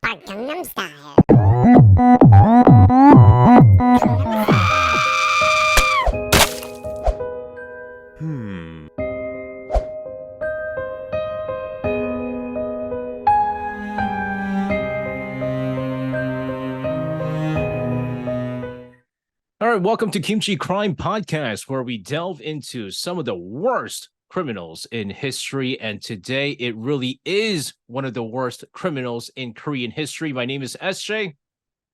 Gangnam Style. Hmm. All right, welcome to Kimchi Crime Podcast, where we delve into some of the worst criminals in history. And today, it really is one of the worst criminals in Korean history. My name is SJ.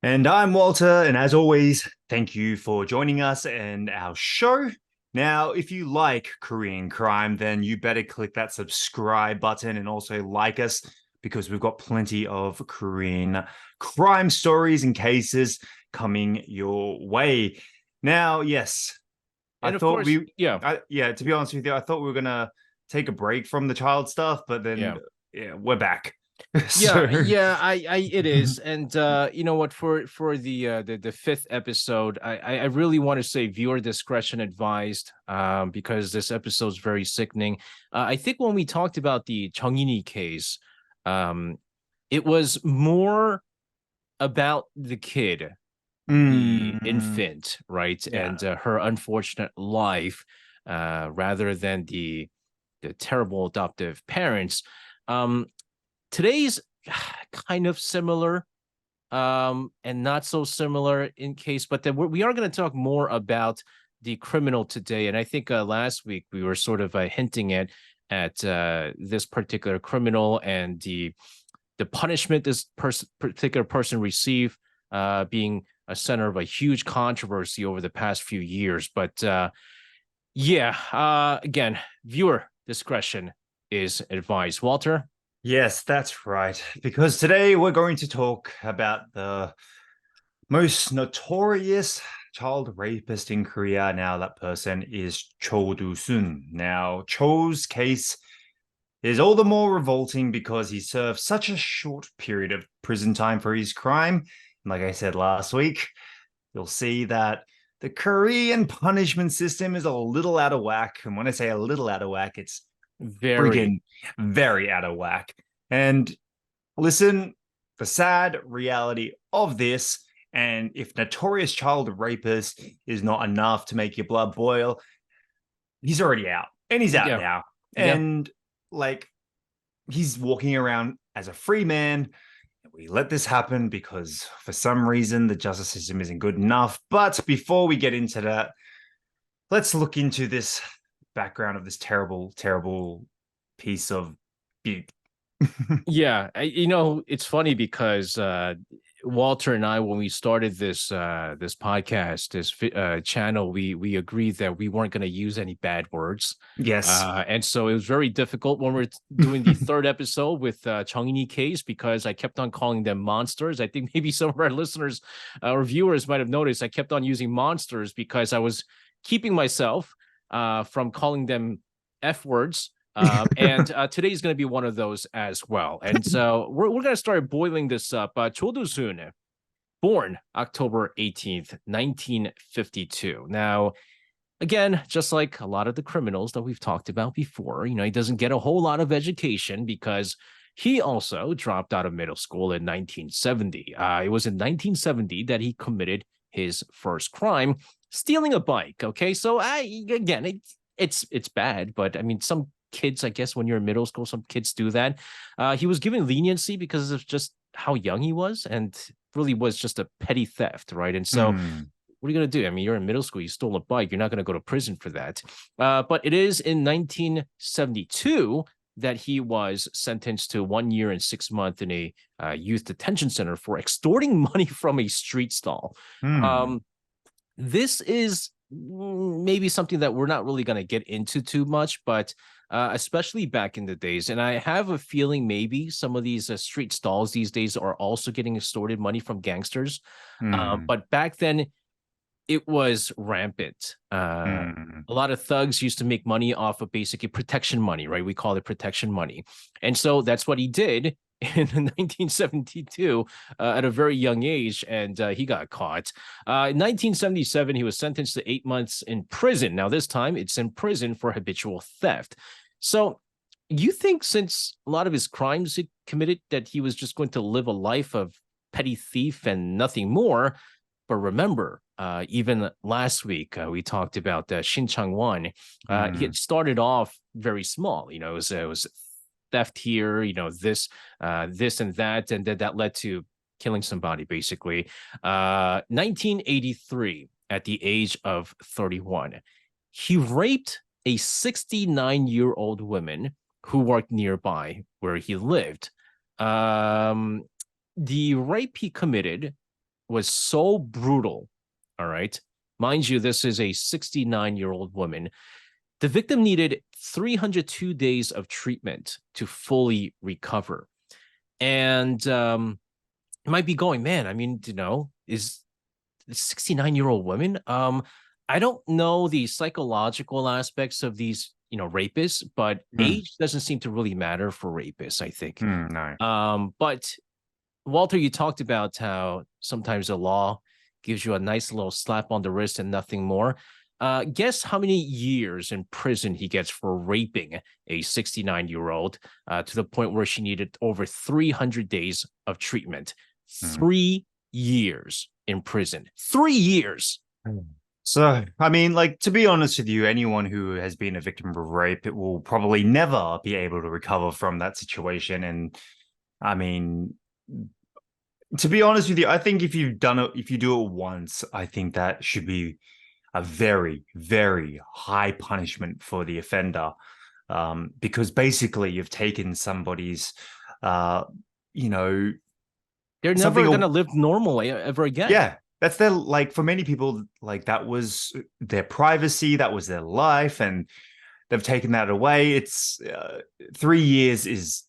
And I'm Walter, and as always, thank you for joining us and our show. Now, if you like Korean crime, then you better click that subscribe button and also like us, because we've got plenty of Korean crime stories and cases coming your way. Now, yes, And I of thought course, we, yeah. to be honest with you, I thought we were gonna take a break from the child stuff, but then we're back. It is. And you know what, for the fifth episode, I really want to say viewer discretion advised, because this episode is very sickening. I think when we talked about the Chongini case, it was more about the kid, the infant, right? Yeah. And her unfortunate life, rather than the terrible adoptive parents. Today's kind of similar, and not so similar in case, but then we are going to talk more about the criminal today. And I think last week we were sort of hinting at this particular criminal and the punishment this particular person received, being a center of a huge controversy over the past few years. But again, viewer discretion is advised. Walter? Yes, that's right. Because today we're going to talk about the most notorious child rapist in Korea. Now, that person is Cho Doo Soon. Now, Cho's case is all the more revolting because he served such a short period of prison time for his crime. And like I said last week, you'll see that the Korean punishment system is a little out of whack. And when I say a little out of whack, it's friggin' very out of whack. And listen, the sad reality of this, and if notorious child rapist is not enough to make your blood boil, he's already out. And he's out now. And like, he's walking around as a free man. We let this happen because for some reason the justice system isn't good enough. But before we get into that, let's look into this background of this terrible, terrible piece of butte. It's funny because Walter and I, when we started this podcast, this channel, we agreed that we weren't going to use any bad words. Yes. And so it was very difficult when we're doing the third episode with Chongini case, because I kept on calling them monsters. I think maybe some of our listeners or viewers might have noticed I kept on using monsters because I was keeping myself from calling them F words. And today is going to be one of those as well. And so we're going to start boiling this up. Cho Doo Soon, born October 18th, 1952. Now, again, just like a lot of the criminals that we've talked about before, he doesn't get a whole lot of education because he also dropped out of middle school in 1970. It was in 1970 that he committed his first crime, stealing a bike. Okay, so it's bad, but I mean, some kids, I guess, when you're in middle school, some kids do that. He was given leniency because of just how young he was, and really was just a petty theft, right? And so what are you going to do? I mean, you're in middle school, you stole a bike, you're not going to go to prison for that. But it is in 1972 that he was sentenced to 1 year and 6 months in a youth detention center for extorting money from a street stall. This is maybe something that we're not really going to get into too much, but especially back in the days. And I have a feeling maybe some of these street stalls these days are also getting extorted money from gangsters. But back then, it was rampant. A lot of thugs used to make money off of basically protection money, right? We call it protection money. And so that's what he did in 1972 at a very young age, and he got caught. In 1977, he was sentenced to 8 months in prison. Now, this time, it's in prison for habitual theft. So You think since a lot of his crimes he committed that he was just going to live a life of petty thief and nothing more? But remember, even last week we talked about Shin Chang-won. He had started off very small. It was theft here, this and that, and then that led to killing somebody. Basically, 1983, at the age of 31, he raped a 69-year-old woman who worked nearby where he lived. The rape he committed was so brutal. All right. Mind you, this is a 69-year-old woman. The victim needed 302 days of treatment to fully recover. And you might be going, man, I mean, is 69-year-old woman? I don't know the psychological aspects of these, rapists, but age doesn't seem to really matter for rapists, I think. No. But Walter, you talked about how sometimes the law gives you a nice little slap on the wrist and nothing more. Guess how many years in prison he gets for raping a 69-year-old to the point where she needed over 300 days of treatment. 3 years in prison. 3 years. So, I mean, like, to be honest with you, anyone who has been a victim of rape, it will probably never be able to recover from that situation. And I mean, to be honest with you, I think if you do it once, I think that should be a very, very high punishment for the offender. Because basically you've taken somebody's, they're never going to live normally ever again. Yeah. That's their, like, for many people, like, that was their privacy, that was their life, and they've taken that away. It's 3 years is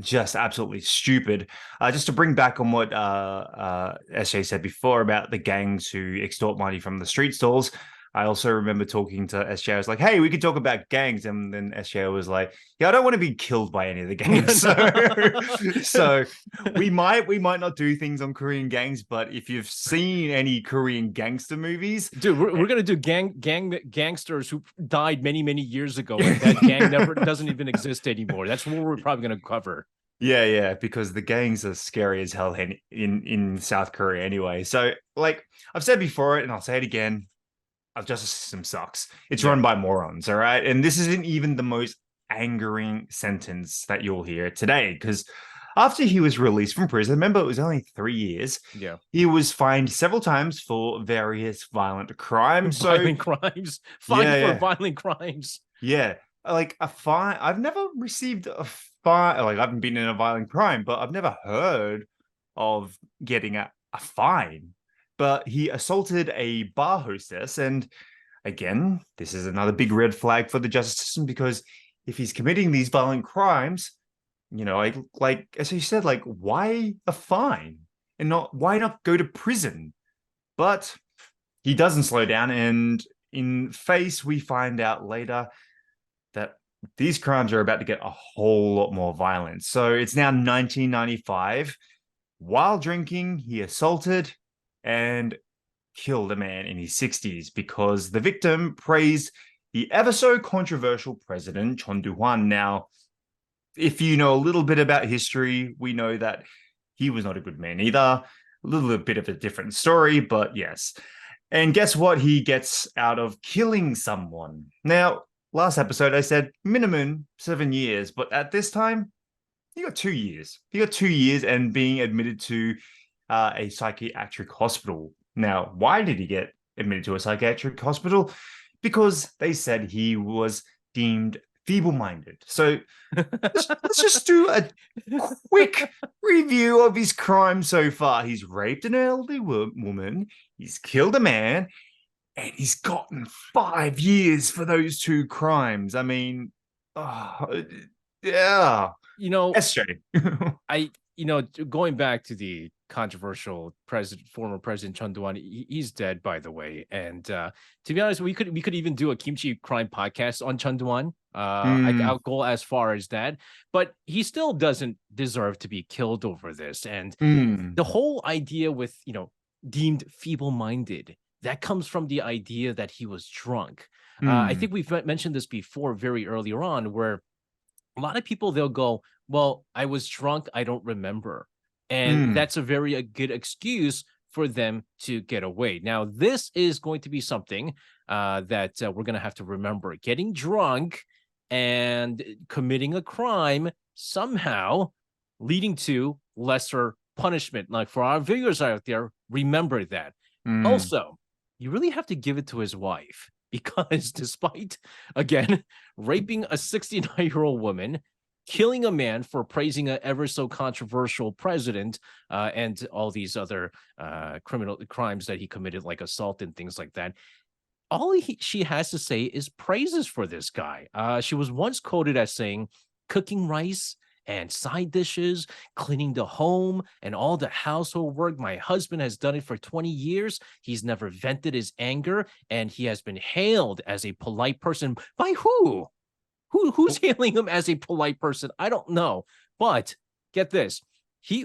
just absolutely stupid. Just to bring back on what SJ said before about the gangs who extort money from the street stalls, I also remember talking to SJ. I was like, hey, we could talk about gangs. And then SJ was like, yeah, I don't want to be killed by any of the gangs. So we might not do things on Korean gangs, but if you've seen any Korean gangster movies, dude, we're gonna do gangsters who died many, many years ago, and that gang never doesn't even exist anymore. That's what we're probably gonna cover. Yeah, because the gangs are scary as hell in South Korea anyway. So, like I've said before, and I'll say it again, our justice system sucks. It's run by morons, all right? And this isn't even the most angering sentence that you'll hear today, because after he was released from prison, remember it was only 3 years. Yeah, he was fined several times for various violent crimes. Violent crimes. Fined for violent crimes. Yeah, like a fine. I've never received a fine. Like, I haven't been in a violent crime, but I've never heard of getting a fine. But he assaulted a bar hostess. And again, this is another big red flag for the justice system, because if he's committing these violent crimes, like as you said, like, why a fine and why not go to prison? But he doesn't slow down. And in Face, we find out later that these crimes are about to get a whole lot more violent. So it's now 1995. While drinking, he assaulted and killed a man in his 60s because the victim praised the ever so controversial president Cho Doo Soon. Now, if you know a little bit about history, we know that he was not a good man either. A little bit of a different story, but yes. And guess what he gets out of killing someone? Now, last episode I said minimum 7 years, but at this time, he got 2 years. He got 2 years and being admitted to a psychiatric hospital. Now, why did he get admitted to a psychiatric hospital? Because they said he was deemed feeble-minded. So let's just do a quick review of his crime so far. He's raped an elderly woman, he's killed a man, and he's gotten 5 years for those 2 crimes. I mean, yeah. SJ. Going back to the controversial former president Chun Doo-hwan, he's dead, by the way. And to be honest, we could even do a kimchi crime podcast on Chun Doo-hwan. I'll go as far as that, but he still doesn't deserve to be killed over this. And the whole idea with deemed feeble-minded, that comes from the idea that he was drunk. I think we've mentioned this before very earlier on, where a lot of people, they'll go, well, I was drunk, I don't remember. And Mm, that's a very good excuse for them to get away. Now, this is going to be something that we're going to have to remember. Getting drunk and committing a crime somehow leading to lesser punishment. Like for our viewers out there, remember that. mm. Also, you really have to give it to his wife because despite, again, raping a 69-year-old woman, killing a man for praising an ever so controversial president, and all these other criminal crimes that he committed, like assault and things like that. She has to say is praises for this guy. She was once quoted as saying, cooking rice and side dishes, cleaning the home, and all the household work. My husband has done it for 20 years. He's never vented his anger, and he has been hailed as a polite person. By who? Who's hailing him as a polite person? I don't know. But get this.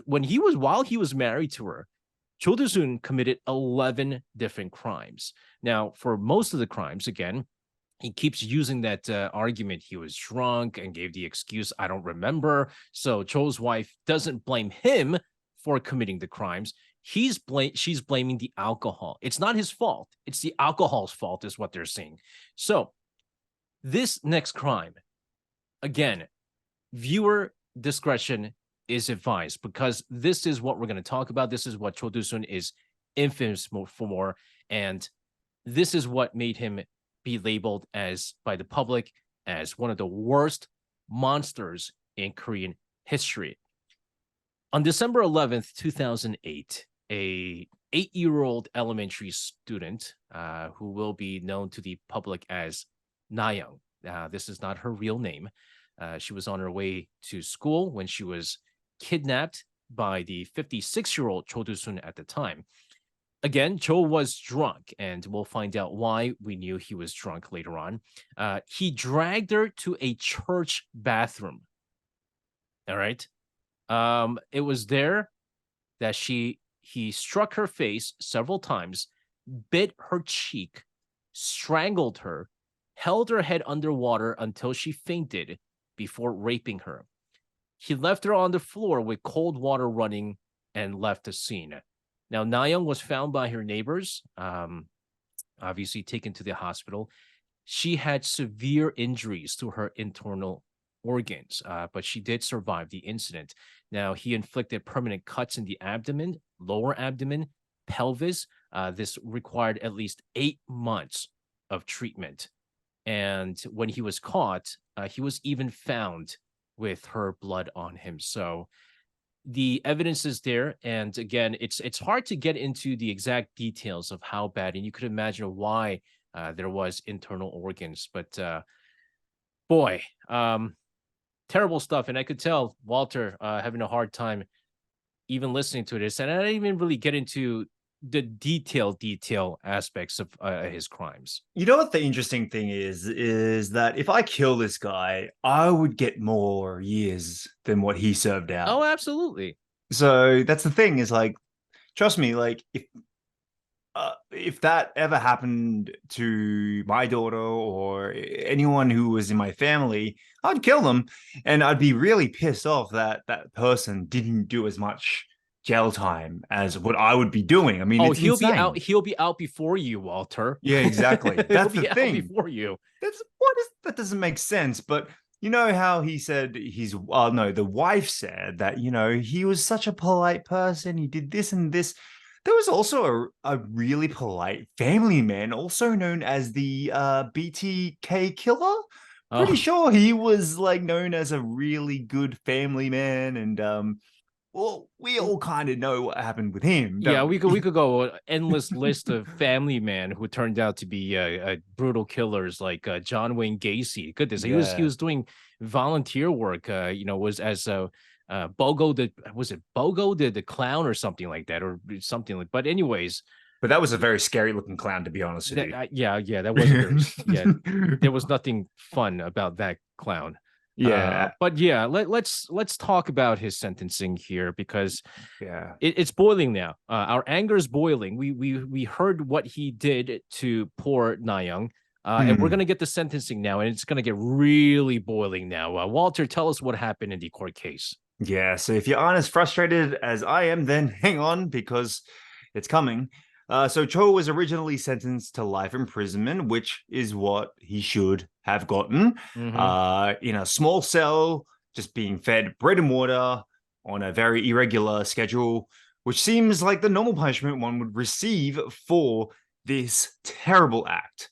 While he was married to her, Cho Doo Soon committed 11 different crimes. Now, for most of the crimes, again, he keeps using that argument. He was drunk and gave the excuse, I don't remember. So Cho's wife doesn't blame him for committing the crimes. She's blaming the alcohol. It's not his fault. It's the alcohol's fault, is what they're saying. So this next crime, again, viewer discretion is advised because this is what we're going to talk about. This is what Cho Doo Soon is infamous for, and this is what made him be labeled as by the public as one of the worst monsters in Korean history. On December 11th, 2008, a 8-year-old elementary student who will be known to the public as Nayoung. This is not her real name. She was on her way to school when she was kidnapped by the 56-year-old Cho Doo Soon at the time. Again, Cho was drunk, and we'll find out why we knew he was drunk later on. He dragged her to a church bathroom. All right. It was there that he struck her face several times, bit her cheek, strangled her, held her head underwater until she fainted before raping her. He left her on the floor with cold water running and left the scene. Now, Nayoung was found by her neighbors, obviously taken to the hospital. She had severe injuries to her internal organs, but she did survive the incident. Now, he inflicted permanent cuts in the abdomen, lower abdomen, pelvis. This required at least 8 months of treatment. And when he was caught, he was even found with her blood on him. So the evidence is there. And again, it's hard to get into the exact details of how bad, and you could imagine why there was internal organs. But boy, terrible stuff. And I could tell Walter having a hard time even listening to this. And I didn't even really get into the detail aspects of his crimes. You know what the interesting thing is that if I kill this guy, I would get more years than what he served out. Oh, absolutely. So that's the thing is like, trust me, like if that ever happened to my daughter or anyone who was in my family, I'd kill them, and I'd be really pissed off that that person didn't do as much jail time as what I would be doing. I mean, it's he'll insane. be out. He'll be out before you, Walter. Yeah, exactly. That's he'll the be thing. out before you. That doesn't make sense. But you know how he said the wife said that, he was such a polite person. He did this and this. There was also a really polite family man, also known as the BTK killer. Pretty sure he was like known as a really good family man, and well, we all kind of know what happened with him. Yeah, We we could go an endless list of family men who turned out to be brutal killers, like John Wayne Gacy. Goodness, he was doing volunteer work. Was as Bogo the clown or something like that, or something like. But anyways, But that was a very scary looking clown, to be honest with you. that wasn't very. There was nothing fun about that clown. Yeah, but yeah, let's talk about his sentencing here because yeah, it's boiling now. Our anger is boiling. We heard what he did to poor Nayoung. And we're going to get the sentencing now, and it's going to get really boiling now. Walter, tell us what happened in the court case. Yeah, so if you aren't as frustrated as I am, then hang on because it's coming. So Cho was originally sentenced to life imprisonment, which is what he should have gotten. In a small cell, just being fed bread and water on a very irregular schedule, which seems like the normal punishment one would receive for this terrible act.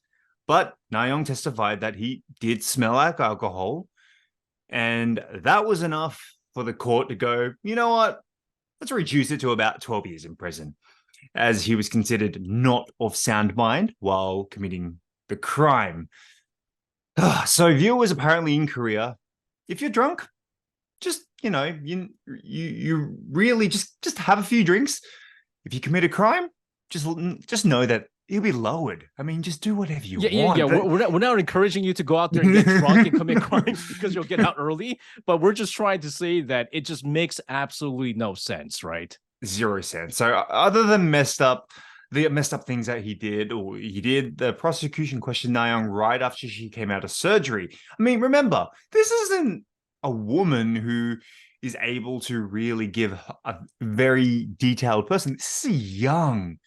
But Na Young testified that he did smell like alcohol, and that was enough for the court to go, you know what, let's reduce it to about 12 years in prison, as he was considered not of sound mind while committing the crime. So viewers apparently in Korea, if you're drunk, just, you really just have a few drinks. If you commit a crime, just know that you'll be lowered. I mean, just do whatever you want. Yeah. We're not encouraging you to go out there and get drunk and commit crimes because you'll get out early. But we're just trying to say that it just makes absolutely no sense, right? 0 cents. So other than the messed up things that he did, the prosecution questioned Na Young right after she came out of surgery. I mean, remember, this isn't a woman who is able to really give a very detailed person. This is a young,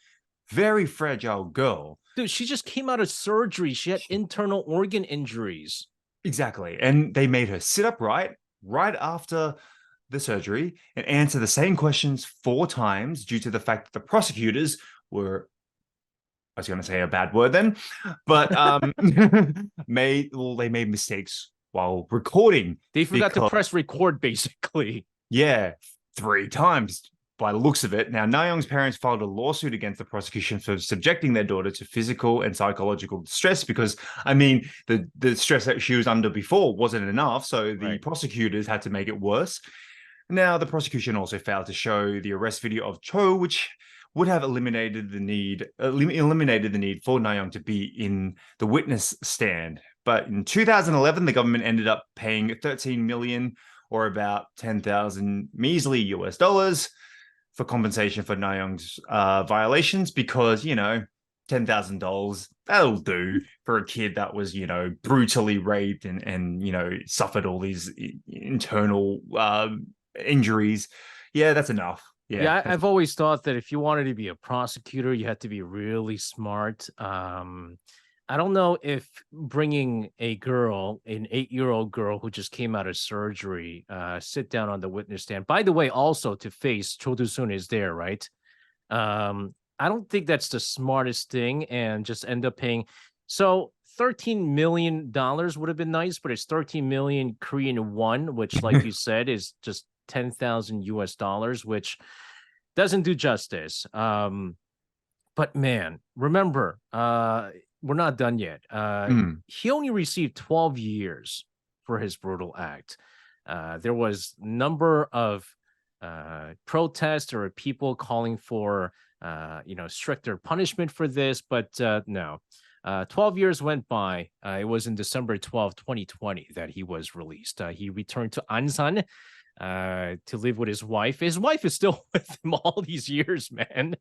very fragile girl. Dude, she just came out of surgery. She had internal organ injuries. Exactly. And they made her sit upright right after the surgery and answer the same questions 4 times due to the fact that the prosecutors were, I was going to say a bad word then, but they made mistakes while recording. They forgot to press record, basically. Yeah, 3 times by the looks of it. Now, Na Young's parents filed a lawsuit against the prosecution for subjecting their daughter to physical and psychological stress because, I mean, the stress that she was under before wasn't enough, so the prosecutors had to make it worse. Now, the prosecution also failed to show the arrest video of Cho, which would have eliminated the need for Na Young to be in the witness stand. But in 2011, the government ended up paying 13 million, or about 10,000 measly US dollars, for compensation for Na Young's violations, because, $10,000, that'll do for a kid that was, brutally raped and suffered all these internal injuries. Yeah, that's enough. Yeah, I've always thought that if you wanted to be a prosecutor, you had to be really smart. I don't know if bringing an 8-year-old girl who just came out of surgery, sit down on the witness stand. By the way, also to face Cho Doo Soon is there, right? I don't think that's the smartest thing, and just end up paying. So $13 million would have been nice, but it's 13 million Korean won, which, like you said, is just 10,000 US dollars, which doesn't do justice. But man, remember, we're not done yet. He only received 12 years for his brutal act. There was a number of protests or people calling for stricter punishment for this, but no. 12 years went by. It was in December 12, 2020 that he was released. He returned to Ansan to live with his wife. His wife is still with him all these years, man.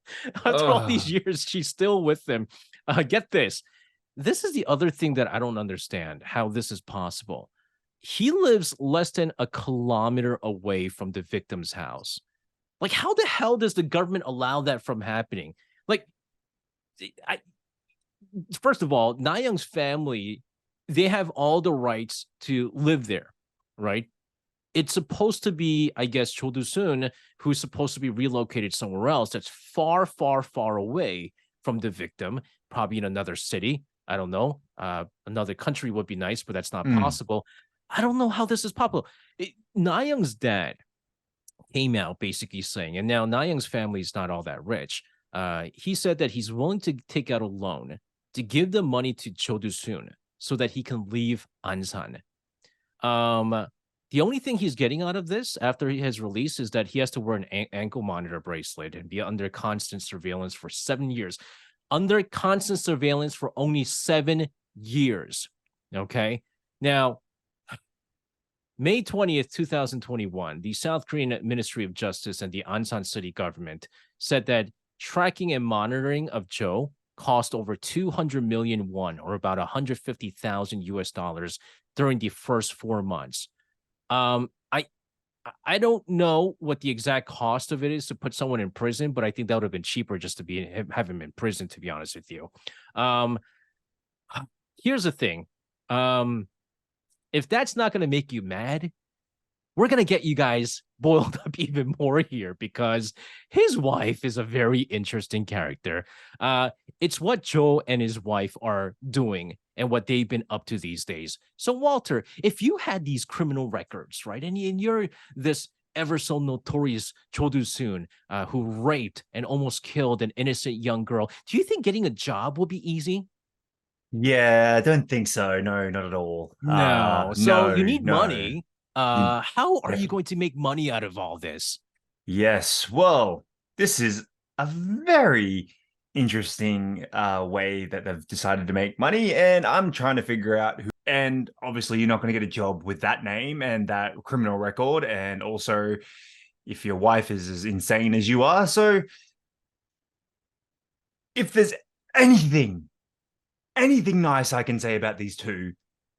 After all these years, she's still with him. Get this. This is the other thing that I don't understand, how this is possible. He lives less than a kilometer away from the victim's house. Like, how the hell does the government allow that from happening? Like, first of all, Na Young's family, they have all the rights to live there, right? It's supposed to be, I guess, Cho Doo Soon, who's supposed to be relocated somewhere else that's far, far, far away from the victim, probably in another city. I don't know. Another country would be nice, but that's not possible. I don't know how this is possible. Na Young's dad came out basically saying, and now Na Young's family is not all that rich. He said that he's willing to take out a loan to give the money to Cho Doo Soon so that he can leave Ansan. The only thing he's getting out of this after his release is that he has to wear an ankle monitor bracelet and be under constant surveillance for 7 years. Under constant surveillance for only 7 years. Okay. Now, May 20th, 2021, the South Korean Ministry of Justice and the Ansan City government said that tracking and monitoring of Cho cost over 200 million won, or about 150,000 US dollars during the first 4 months. Um, I don't know what the exact cost of it is to put someone in prison, but I think that would have been cheaper just to have him in prison, to be honest with you. Um, Here's the thing. If that's not going to make you mad, we're going to get you guys boiled up even more here, because his wife is a very interesting character. It's what Joe and his wife are doing and what they've been up to these days. So, Walter, if you had these criminal records, right, and you're this ever so notorious Cho Doo Soon, who raped and almost killed an innocent young girl, do you think getting a job will be easy? Yeah, I don't think so. No, not at all. No. So you No, need no. money. You How are you definitely. going to make money out of all this? Yes. Well, this is a very interesting way that they've decided to make money, and I'm trying to figure out who. And obviously, you're not going to get a job with that name and that criminal record, and also if your wife is as insane as you are. So, if there's anything anything nice I can say about these two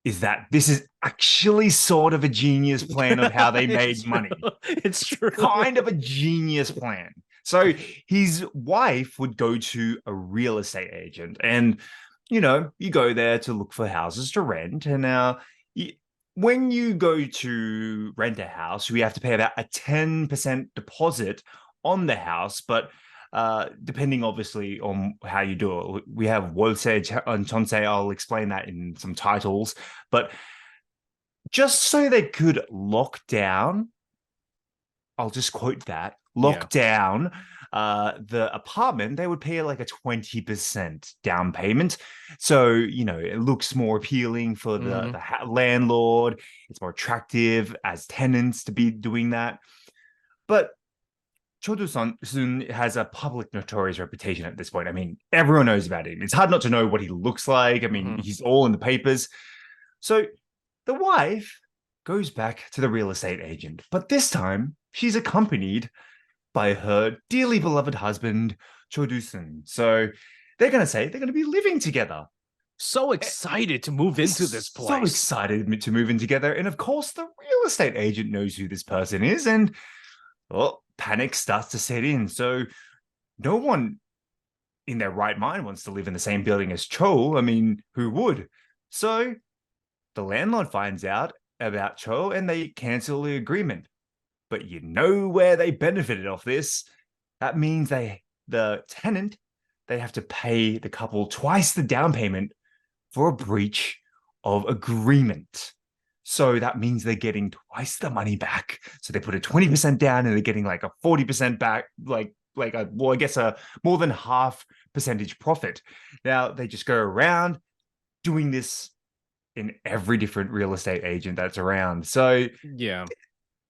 is that this is actually sort of a genius plan of how they It's made true. money. It's It's true. kind of a genius plan. So his wife would go to a real estate agent, and you go there to look for houses to rent. And now, when you go to rent a house, we have to pay about a 10% deposit on the house, but depending obviously on how you do it. We have Wolse and Chonse. I'll explain that in some titles. But just so they could lock down, I'll just quote that, Yeah. lock down the apartment, they would pay like a 20% down payment. So, it looks more appealing for Hmm. the landlord. It's more attractive as tenants to be doing that. But Cho Doo Soon has a public notorious reputation at this point. I mean, everyone knows about him. It's hard not to know what he looks like. I mean, Hmm. he's all in the papers. So the wife goes back to the real estate agent, but this time she's accompanied by her dearly beloved husband, Cho Doo Soon. So they're going to say they're going to be living together. So excited to move into this So place. excited to move in together. And of course, the real estate agent knows who this person is. And panic starts to set in. So no one in their right mind wants to live in the same building as Cho. I mean, who would? So the landlord finds out about Cho and they cancel the agreement. But you know where they benefited off this? That means the tenant, they have to pay the couple twice the down payment for a breach of agreement. So that means they're getting twice the money back. So they put a 20% down and they're getting like a 40% back, I guess a more than half percentage profit. Now they just go around doing this in every different real estate agent that's around. So, Yeah.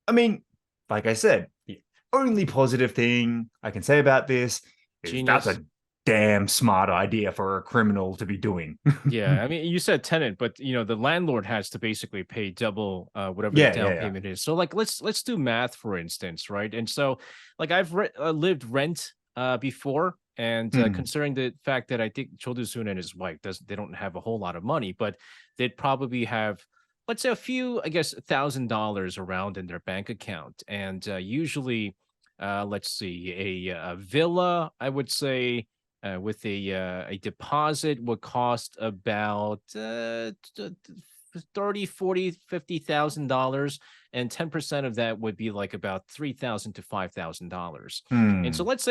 I mean, like I said, the only positive thing I can say about this is that's Genius. a damn smart idea for a criminal to be doing. Yeah, I mean, you said tenant, but the landlord has to basically pay double whatever the Yeah, down yeah, yeah. payment is. So, like, let's do math, for instance, right? And so, like, I've lived rent before, and Hmm. considering the fact that I think Cho Doo Soon and his wife they don't have a whole lot of money, but they'd probably have, let's say, a few, I guess, $1,000 around in their bank account, and usually, let's see, a villa, I would say with a deposit would cost about 30, 40, $50,000, and 10% of that would be like about $3,000 to $5,000. And so Hmm. let's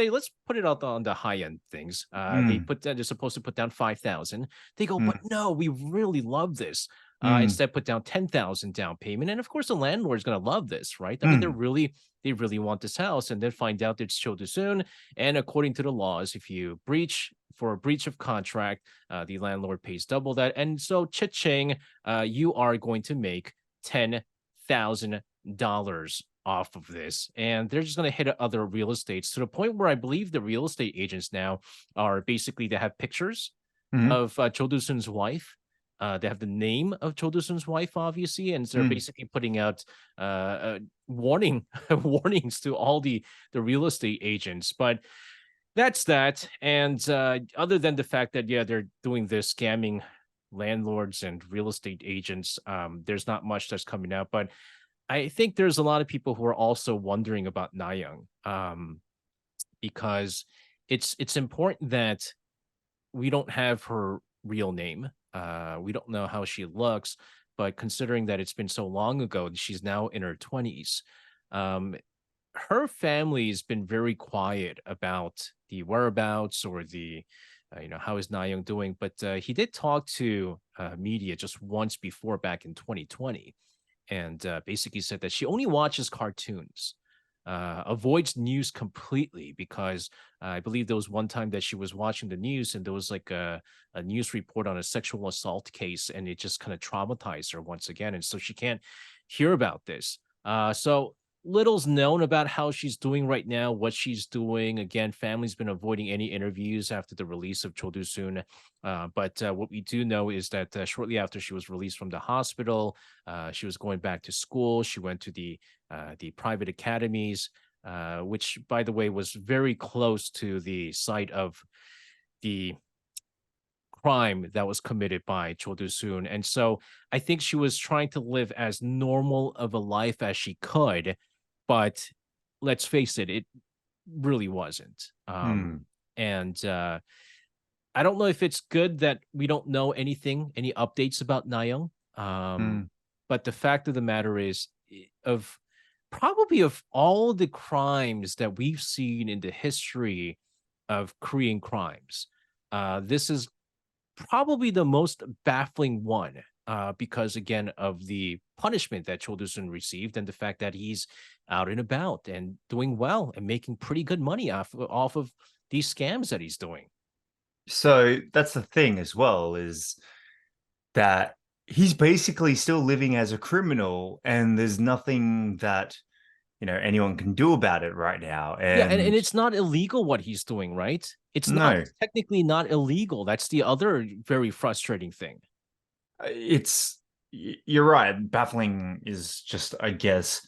put it out on the high end things. Hmm. They're supposed to put down 5,000. They go, but Hmm. no, we really love this. Hmm. Instead, put down 10,000 down payment, and of course, the landlord's going to love this, right? I mean, Hmm. they really want this house, and then find out that it's Cho Doo Soon. And according to the laws, if you breach for a breach of contract, the landlord pays double that. And so, cha-ching, you are going to make $10,000 off of this. And they're just going to hit other real estates to the point where I believe the real estate agents now are basically, they have pictures Hmm. of Cho Doo Soon's wife. They have the name of Cho Doo Soon's wife, obviously, and they're Hmm. basically putting out warnings to all the real estate agents. But That's that. And other than the fact that, yeah, they're doing this scamming landlords and real estate agents, there's not much that's coming out. But I think there's a lot of people who are also wondering about Nayoung, because it's important that we don't have her real name. We don't know how she looks, but considering that it's been so long ago, she's now in her 20s. Um, Her family's been very quiet about the whereabouts or the, how is Na Young doing? But he did talk to media just once before back in 2020, and basically said that she only watches cartoons, avoids news completely because I believe there was one time that she was watching the news and there was like a news report on a sexual assault case, and it just kind of traumatized her once again. And so she can't hear about this. So little's known about how she's doing right now, what she's doing. Again, family's been avoiding any interviews after the release of Cho Doo Soon. But what we do know is that shortly after she was released from the hospital, she was going back to school. She went to the private academies, which, by the way, was very close to the site of the crime that was committed by Cho Doo Soon. And so I think she was trying to live as normal of a life as she could, but let's face it, it really wasn't. Hmm. And I don't know if it's good that we don't know anything, any updates about Nayoung. Hmm. But the fact of the matter is, of probably of all the crimes that we've seen in the history of Korean crimes, this is probably the most baffling one, because again of the punishment that Cho Doo-sun received and the fact that he's out and about and doing well and making pretty good money off of these scams that he's doing. So that's the thing as well, is that he's basically still living as a criminal, and there's nothing that anyone can do about it right now. Yeah, and And it's not illegal what he's doing, right? It's not no, it's technically not illegal. That's the other very frustrating thing. it's you're right. Baffling is just, I guess,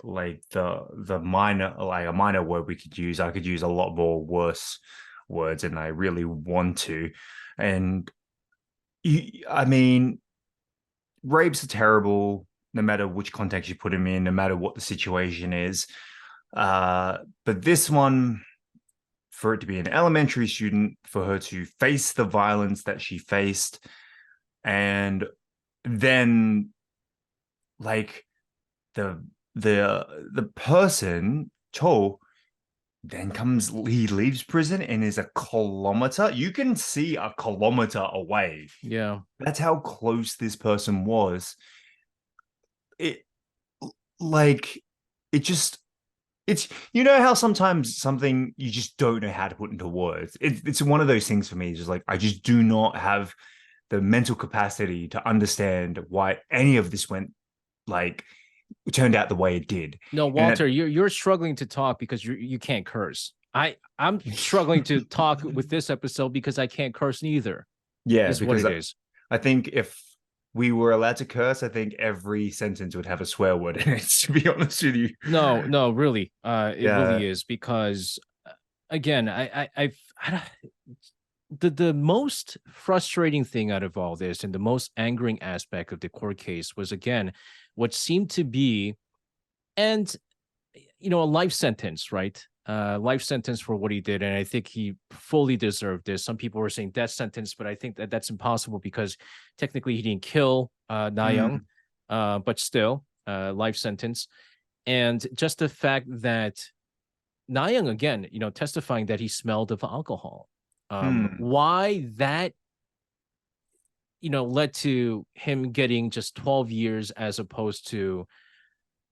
like the minor, like a minor word we could use. I could use a lot more worse words, and I really want to. And I mean, rapes are terrible, no matter which context you put them in, no matter what the situation is. But this one, for it to be an elementary student, for her to face the violence that she faced, and then like the the person Cho then comes, he leaves prison and is a kilometer. You can see a kilometer away. Yeah. That's how close this person was. It like it just it's how sometimes something you just don't know how to put into words. It's one of those things for me. It's just like I just do not have the mental capacity to understand why any of this went like turned out the way it did. No, And that, Walter, you're struggling to talk because you can't curse. I'm struggling to talk with this episode because I can't curse neither. yeah, Is what because it is. I think if we were allowed to curse, I think every sentence would have a swear word in it, to be honest with you. No, no, really. It Yeah. really is because again, I don't- the most frustrating thing out of all this and the most angering aspect of the court case was again what seemed to be, and a life sentence, right? Life sentence for what he did, and I think he fully deserved this. Some people were saying death sentence, but I think that that's impossible because technically he didn't kill Na Young, Mm, but still, life sentence. And just the fact that Na Young, again, testifying that he smelled of alcohol. mm, Why that, led to him getting just 12 years as opposed to,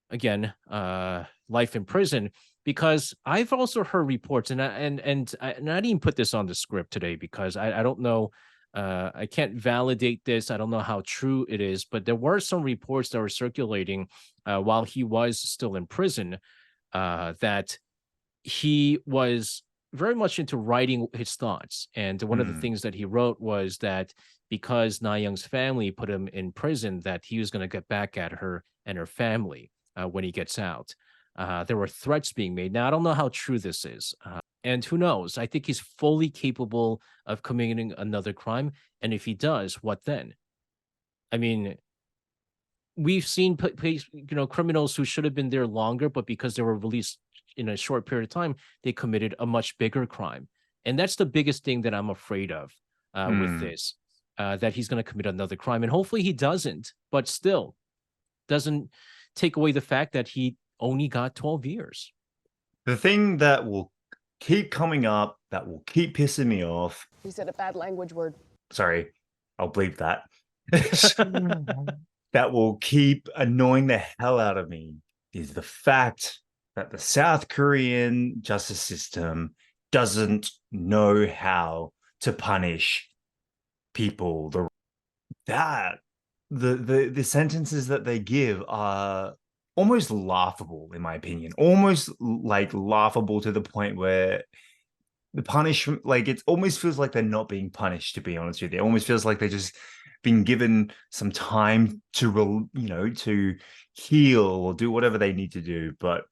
again, life in prison, because I've also heard reports, and I didn't put this on the script today because I don't know, I can't validate this. I don't know how true it is, but there were some reports that were circulating while he was still in prison, that he was very much into writing his thoughts. And one of the mm, things that he wrote was that because Na Young's family put him in prison, that he was going to get back at her and her family when he gets out. There were threats being made. Now, I don't know how true this is. And who knows? I think he's fully capable of committing another crime. And if he does, what then? I mean, we've seen criminals who should have been there longer, but because they were released in a short period of time, they committed a much bigger crime. And that's the biggest thing that I'm afraid of with this, that he's going to commit another crime. And hopefully he doesn't, but still doesn't take away the fact that he only got 12 years. The thing that will keep coming up, that will keep pissing me off. You said a bad language word. Sorry, I'll bleep that. That will keep annoying the hell out of me is the fact that the South Korean justice system doesn't know how to punish people. The sentences that they give are almost laughable, in my opinion, almost like laughable to the point where the punishment, like, it almost feels like they're not being punished, to be honest with you. It almost feels like they're just been given some time to, to heal or do whatever they need to do. But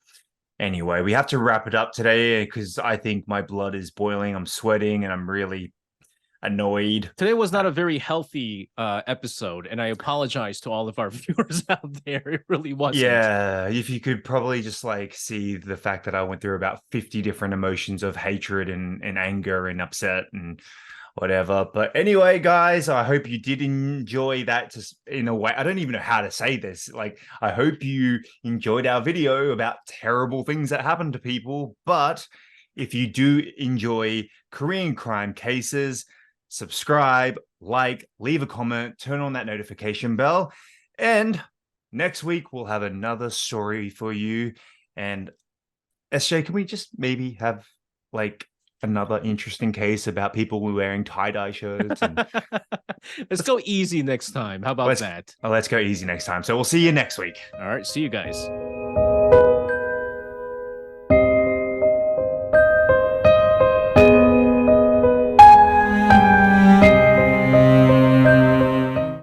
anyway, we have to wrap it up today because I think my blood is boiling. I'm sweating and I'm really annoyed. Today was not a very healthy episode, and I apologize to all of our viewers out there. It really wasn't. Yeah, if you could probably just like see the fact that I went through about 50 different emotions of hatred and anger and upset and whatever. But anyway, guys, I hope you did enjoy that. Just in a way, I don't even know how to say this. Like, I hope you enjoyed our video about terrible things that happen to people. But if you do enjoy Korean crime cases, subscribe, like, leave a comment, turn on that notification bell. And next week, we'll have another story for you. And SJ, can we just maybe have like another interesting case about people wearing tie-dye shirts? And let's go easy next time. How about that? Let's go easy next time. So we'll see you next week. All right. See you guys.